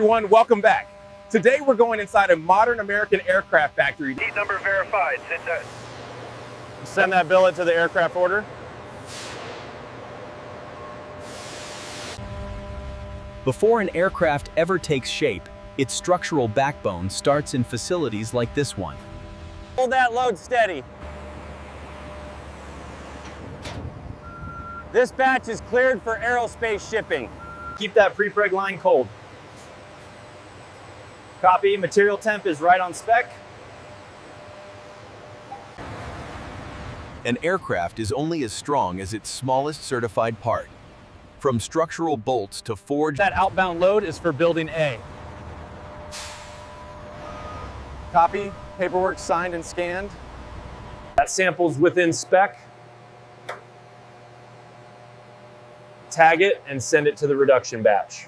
everyone, welcome back. Today we're going inside a modern American aircraft factory. Seat number verified. Send that billet to the aircraft order. Before an aircraft ever takes shape, its structural backbone starts in facilities like this one. Hold that load steady. This batch is cleared for aerospace shipping. Keep that pre-preg line cold. Copy, material temp is right on spec. An aircraft is only as strong as its smallest certified part. From structural bolts to forged... That outbound load is for building A. Copy, paperwork signed and scanned. That sample's within spec. Tag it and send it to the reduction batch.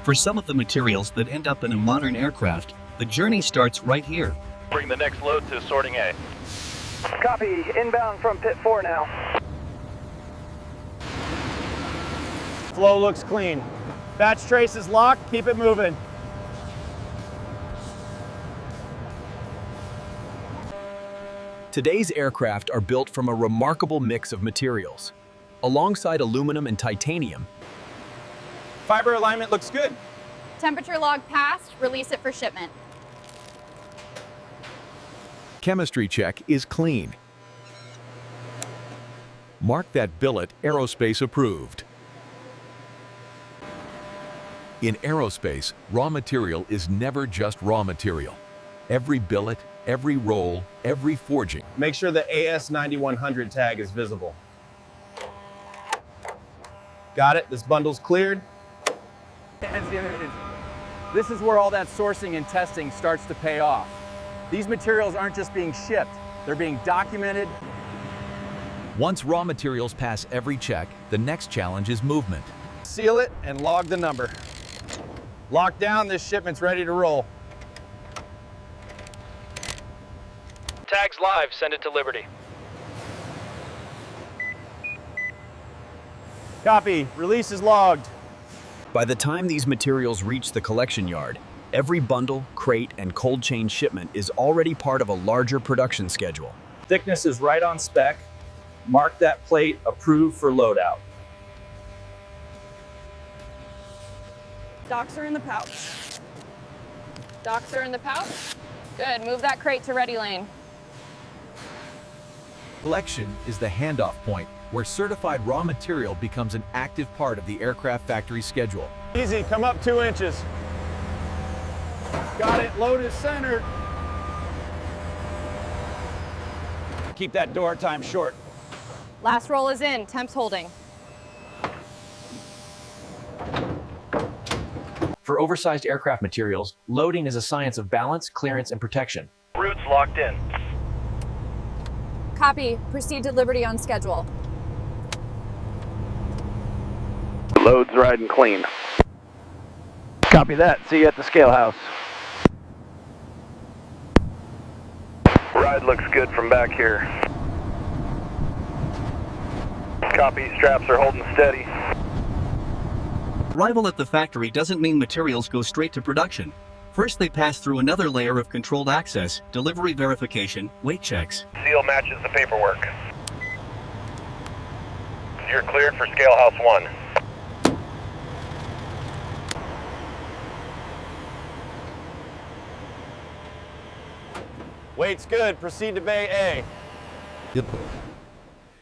For some of the materials that end up in a modern aircraft, the journey starts right here. Bring the next load to sorting A. Copy. Inbound from pit 4 now. Flow looks clean. Batch trace is locked, keep it moving. Today's aircraft are built from a remarkable mix of materials. Alongside aluminum and titanium, Fiber alignment looks good. Temperature log passed, release it for shipment. Chemistry check is clean. Mark that billet Aerospace approved. In aerospace, raw material is never just raw material. Every billet, every roll, every forging. Make sure the AS9100 tag is visible. Got it, this bundle's cleared. This is where all that sourcing and testing starts to pay off. These materials aren't just being shipped, they're being documented. Once raw materials pass every check, the next challenge is movement. Seal it and log the number. Lock down, this shipment's ready to roll. Tags live, send it to Liberty. Copy, release is logged. by the time these materials reach the collection yard, every bundle, crate, and cold chain shipment is already part of a larger production schedule. Thickness is right on spec. Mark that plate approved for loadout. Docks are in the pouch. Docks are in the pouch. Good, move that crate to ready lane. Collection is the handoff point where certified raw material becomes an active part of the aircraft factory schedule. Easy, come up 2 inches. Got it, load is centered. Keep that door time short. Last roll is in, temps holding. For oversized aircraft materials, loading is a science of balance, clearance, and protection. Routes locked in. Copy, proceed to Liberty on schedule. Loads riding clean. Copy that, see you at the scale house. Ride looks good from back here. Copy, straps are holding steady. Arrival at the factory doesn't mean materials go straight to production. First, they pass through another layer of controlled access, delivery verification, weight checks. Seal matches the paperwork. You're cleared for scale house 1. Weight's good, proceed to Bay A.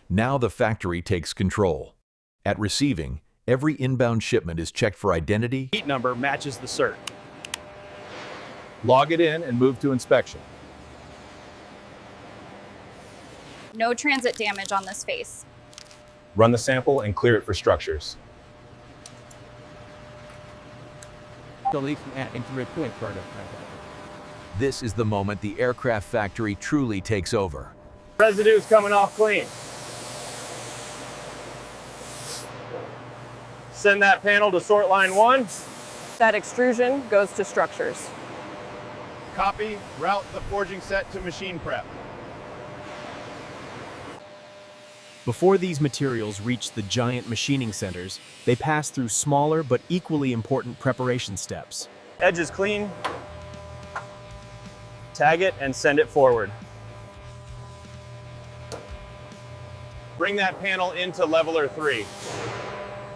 Now the factory takes control. At receiving, every inbound shipment is checked for identity. Heat number matches the cert. Log it in and move to inspection. No transit damage on this face. Run the sample and clear it for structures. This is the moment the aircraft factory truly takes over. Residue's coming off clean. Send that panel to sort line 1. That extrusion goes to structures. Copy, route the forging set to machine prep. Before these materials reach the giant machining centers, they pass through smaller but equally important preparation steps. Edge is clean. Tag it and send it forward. Bring that panel into leveler 3.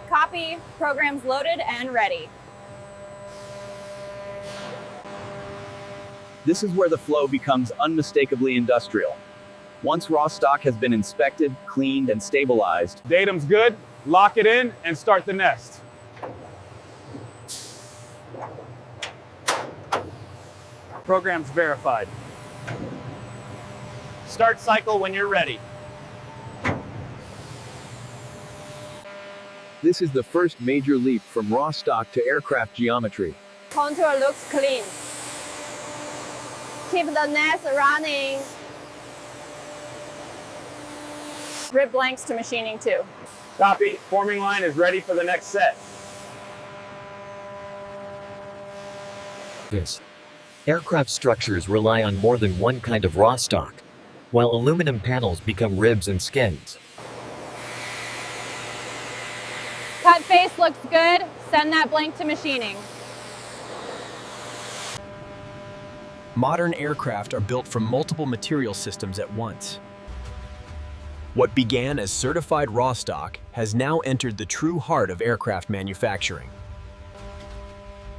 Copy. Program's loaded and ready. This is where the flow becomes unmistakably industrial. Once raw stock has been inspected, cleaned, and stabilized, Datum's good. Lock it in and start the nest. Program's verified. Start cycle when you're ready. this is the first major leap from raw stock to aircraft geometry. Contour looks clean. Keep the nest running. Rib blanks to machining too. Copy. Forming line is ready for the next set. Yes. Aircraft structures rely on more than one kind of raw stock, while aluminum panels become ribs and skins. Cut face looks good. Send that blank to machining. Modern aircraft are built from multiple material systems at once. What began as certified raw stock has now entered the true heart of aircraft manufacturing.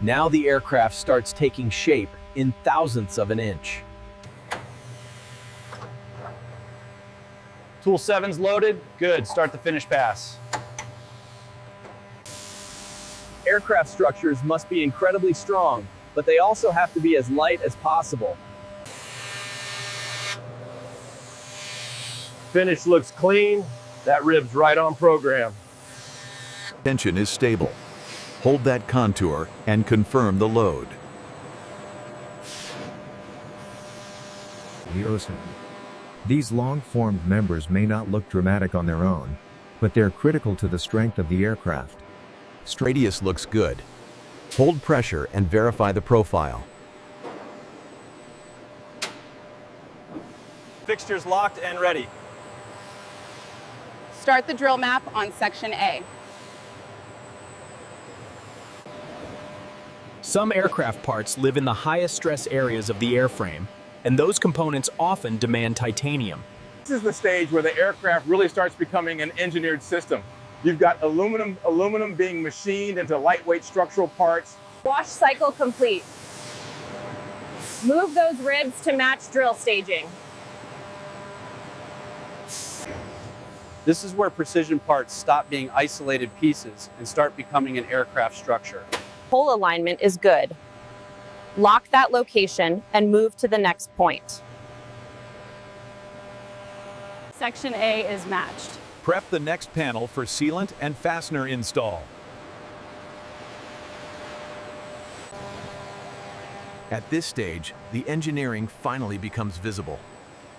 Now the aircraft starts taking shape in thousandths of an inch. Tool 7's loaded. Good. Start the finish pass. Aircraft structures must be incredibly strong, but they also have to be as light as possible. Finish looks clean. That rib's right on program. Tension is stable. Hold that contour and confirm the load. Aviation. These long-formed members may not look dramatic on their own, but they're critical to the strength of the aircraft. Radius looks good. Hold pressure and verify the profile. Fixtures locked and ready. Start the drill map on section A. Some aircraft parts live in the highest stress areas of the airframe, and those components often demand titanium. This is the stage where the aircraft really starts becoming an engineered system. You've got aluminum being machined into lightweight structural parts. Wash cycle complete. Move those ribs to match drill staging. This is where precision parts stop being isolated pieces and start becoming an aircraft structure. Hole alignment is good. Lock that location and move to the next point. Section A is matched. Prep the next panel for sealant and fastener install. At this stage, the engineering finally becomes visible.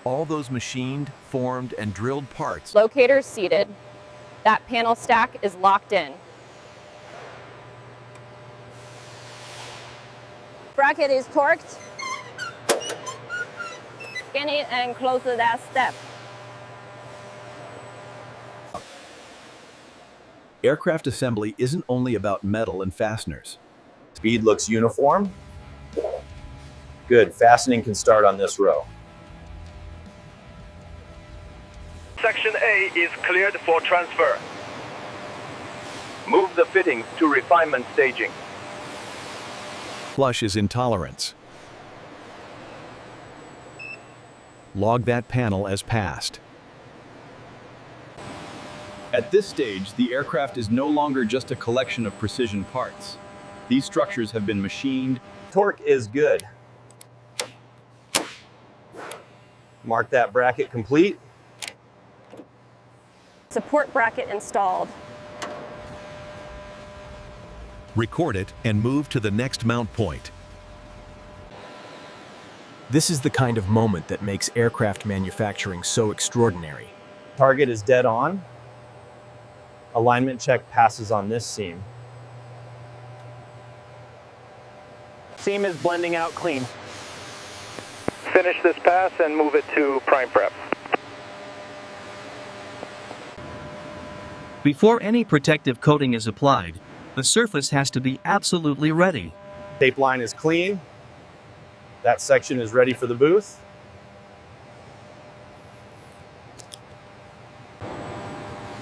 All those machined, formed, and drilled parts. Locator's seated. That panel stack is locked in. Bracket is torqued. Scan it and close that step. Aircraft assembly isn't only about metal and fasteners. Speed looks uniform. Good, fastening can start on this row. Section A is cleared for transfer. Move the fittings to refinement staging. Flush is in tolerance. Log that panel as passed. At this stage, the aircraft is no longer just a collection of precision parts. These structures have been machined. Torque is good. Mark that bracket complete. Support bracket installed. Record it and move to the next mount point. This is the kind of moment that makes aircraft manufacturing so extraordinary. Target is dead on. Alignment check passes on this seam. Seam is blending out clean. Finish this pass and move it to prime prep. Before any protective coating is applied, the surface has to be absolutely ready. Tape line is clean. That section is ready for the booth.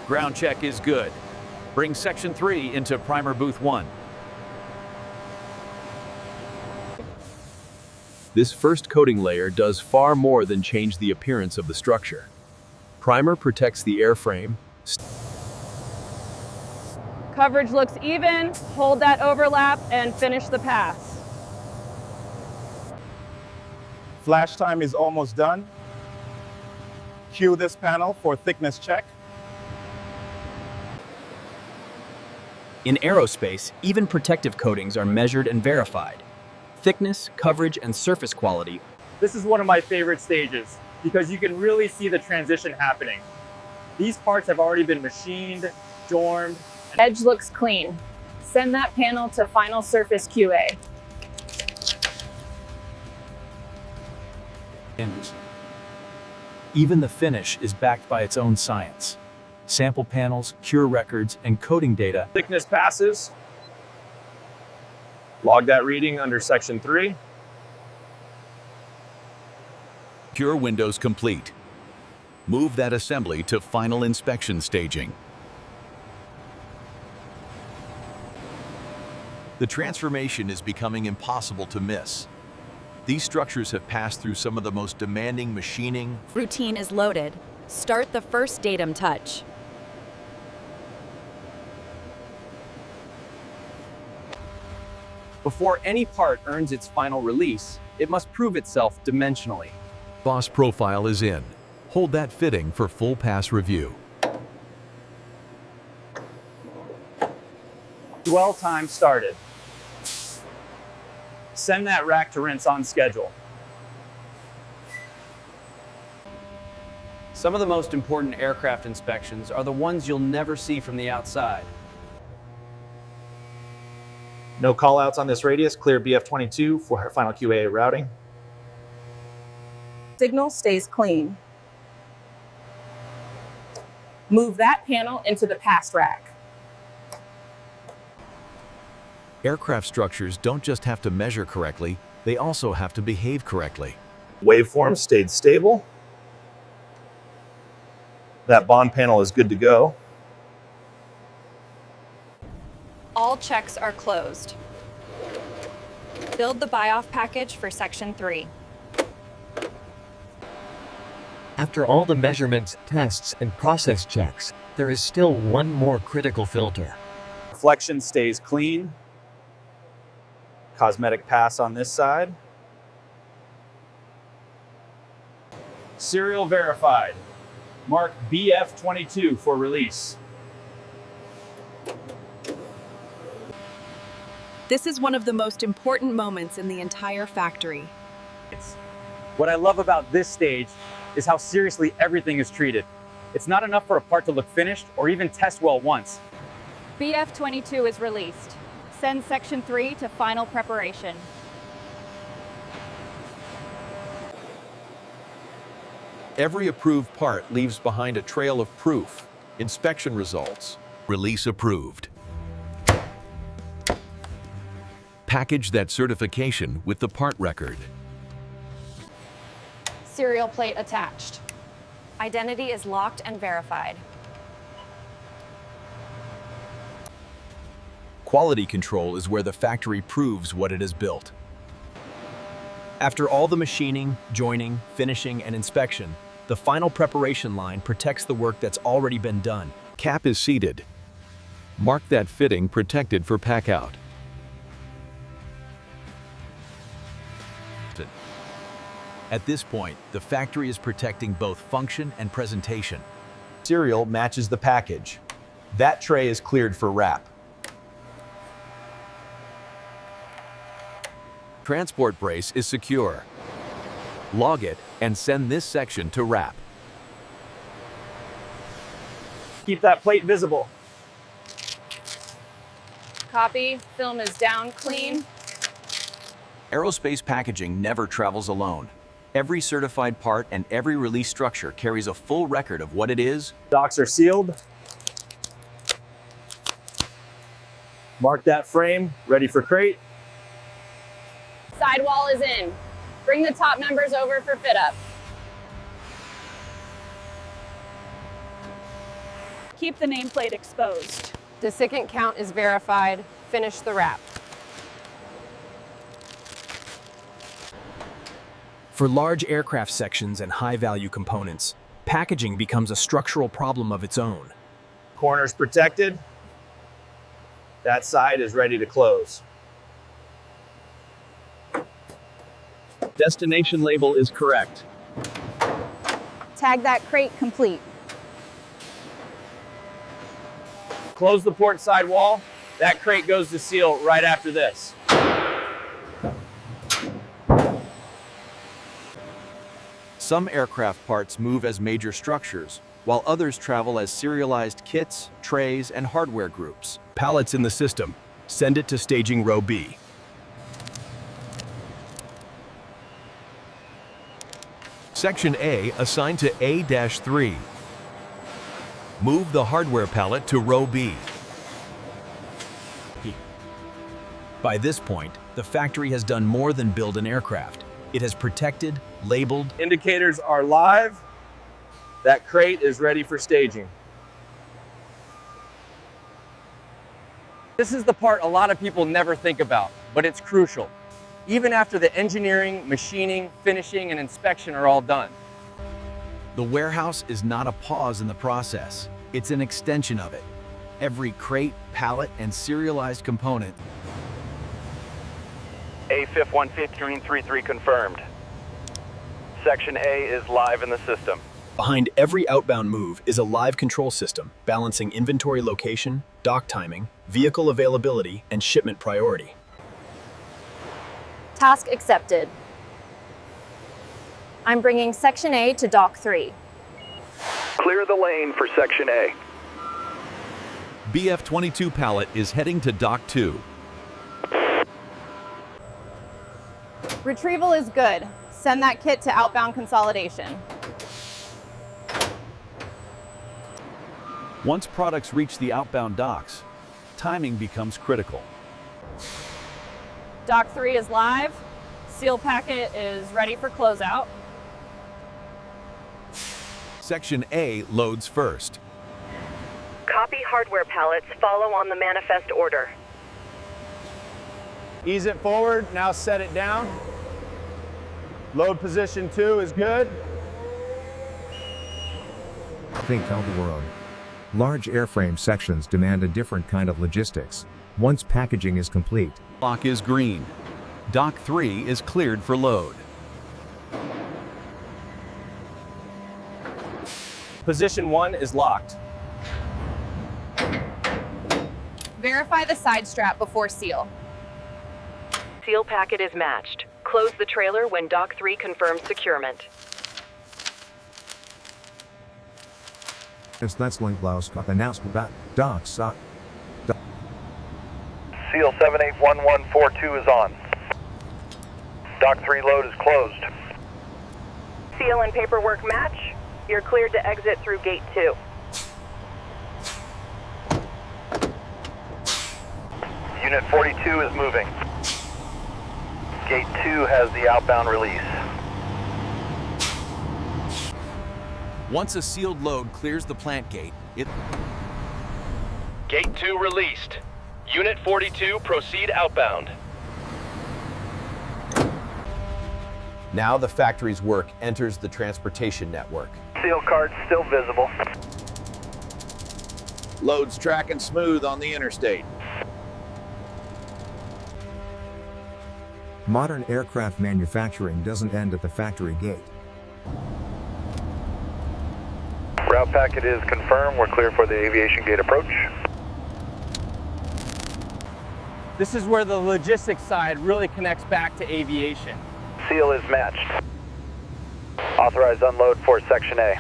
Ground check is good. Bring Section 3 into Primer Booth 1. This first coating layer does far more than change the appearance of the structure. Primer protects the airframe. Coverage looks even. Hold that overlap and finish the pass. Flash time is almost done. Cue this panel for thickness check. In aerospace, even protective coatings are measured and verified. Thickness, coverage, and surface quality. This is one of my favorite stages because you can really see the transition happening. These parts have already been machined, dormed. Edge looks clean. Send that panel to final surface QA. Even the finish is backed by its own science. Sample panels, cure records, and coating data. Thickness passes. Log that reading under Section 3. Cure windows complete. Move that assembly to final inspection staging. The transformation is becoming impossible to miss. These structures have passed through some of the most demanding machining. Routine is loaded. Start the first datum touch. Before any part earns its final release, it must prove itself dimensionally. Boss profile is in. Hold that fitting for full pass review. Dwell time started. Send that rack to rinse on schedule. Some of the most important aircraft inspections are the ones you'll never see from the outside. No callouts on this radius. Clear BF22 for final QA routing. Signal stays clean. Move that panel into the pass rack. Aircraft structures don't just have to measure correctly, they also have to behave correctly. Waveform stayed stable. That bond panel is good to go. All checks are closed. Build the buy-off package for Section 3. After all the measurements, tests, and process checks, there is still one more critical filter. Reflection stays clean. Cosmetic pass on this side. Serial verified. Mark BF22 for release. This is one of the most important moments in the entire factory. What I love about this stage is how seriously everything is treated. It's not enough for a part to look finished or even test well once. BF22 is released. Send Section 3 to final preparation. Every approved part leaves behind a trail of proof, inspection results, release approved. Package that certification with the part record. Serial plate attached. Identity is locked and verified. Quality control is where the factory proves what it has built. After all the machining, joining, finishing, and inspection, the final preparation line protects the work that's already been done. Cap is seated. Mark that fitting protected for pack-out. At this point, the factory is protecting both function and presentation. Serial matches the package. That tray is cleared for wrap. Transport brace is secure. Log it and send this section to wrap. Keep that plate visible. Copy. Film is down clean. Aerospace packaging never travels alone. Every certified part and every release structure carries a full record of what it is. Docks are sealed. Mark that frame, ready for crate. Sidewall is in. Bring the top members over for fit up. Keep the nameplate exposed. Desiccant count is verified. Finish the wrap. For large aircraft sections and high-value components, packaging becomes a structural problem of its own. Corners protected. That side is ready to close. Destination label is correct. Tag that crate complete. Close the port side wall. That crate goes to seal right after this. Some aircraft parts move as major structures, while others travel as serialized kits, trays, and hardware groups. Pallets in the system. Send it to staging row B. Section A assigned to A-3. Move the hardware pallet to row B. By this point, the factory has done more than build an aircraft. It has protected, labeled. Indicators are live. That crate is ready for staging. This is the part a lot of people never think about, but it's crucial. Even after the engineering, machining, finishing, and inspection are all done. The warehouse is not a pause in the process. It's an extension of it. Every crate, pallet, and serialized component. A-FIF 11533 confirmed. Section A is live in the system. Behind every outbound move is a live control system balancing inventory location, dock timing, vehicle availability, and shipment priority. Task accepted. I'm bringing Section A to Dock 3. Clear the lane for Section A. BF-22 pallet is heading to Dock 2. Retrieval is good. Send that kit to outbound consolidation. Once products reach the outbound docks, timing becomes critical. Dock 3 is live. Seal packet is ready for closeout. Section A loads first. Copy hardware pallets, follow on the manifest order. Ease it forward, now set it down. Load position 2 is good. Think World. Large airframe sections demand a different kind of logistics. Once packaging is complete, Lock is green. Dock 3 is cleared for load. Position 1 is locked. Verify the side strap before seal. Seal packet is matched. Close the trailer when Dock 3 confirms securement. Let's link blouse announcement about docks. Seal 781142 is on. Dock 3 load is closed. Seal and paperwork match. You're cleared to exit through gate 2. Unit 42 is moving. Gate 2 has the outbound release. Once a sealed load clears the plant gate, Gate 2 released. Unit 42, proceed outbound. Now the factory's work enters the transportation network. Seal card still visible. Loads tracking smooth on the interstate. Modern aircraft manufacturing doesn't end at the factory gate. Route packet is confirmed. We're clear for the aviation gate approach. This is where the logistics side really connects back to aviation. Seal is matched. Authorized unload for Section A.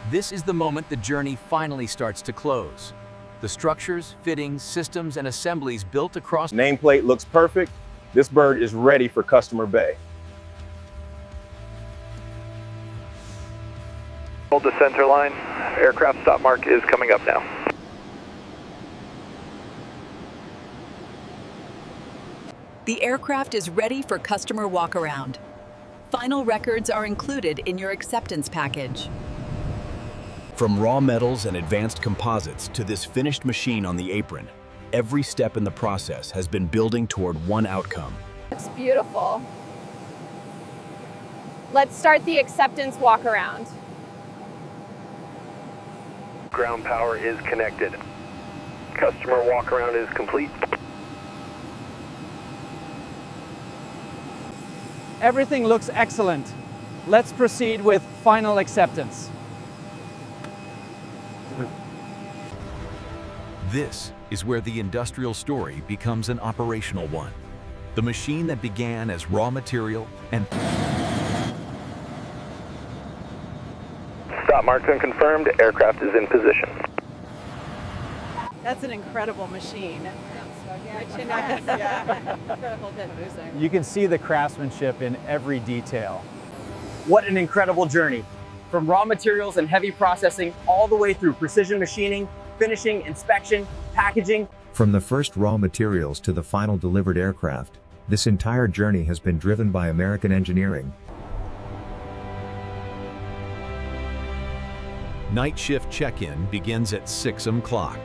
This is the moment the journey finally starts to close. The structures, fittings, systems, and assemblies built across... Nameplate looks perfect. This bird is ready for customer bay. Hold the center line. Aircraft stop mark is coming up now. The aircraft is ready for customer walk-around. Final records are included in your acceptance package. From raw metals and advanced composites to this finished machine on the apron, every step in the process has been building toward one outcome. It's beautiful. Let's start the acceptance walk around. Ground power is connected. Customer walk around is complete. Everything looks excellent. Let's proceed with final acceptance. This is where the industrial story becomes an operational one. The machine that began as raw material and Stop marks unconfirmed. Aircraft is in position. That's an incredible machine. You can see the craftsmanship in every detail. What an incredible journey. From raw materials and heavy processing all the way through precision machining, finishing, inspection, packaging. From the first raw materials to the final delivered aircraft, this entire journey has been driven by American engineering. night shift check-in begins at 6 o'clock.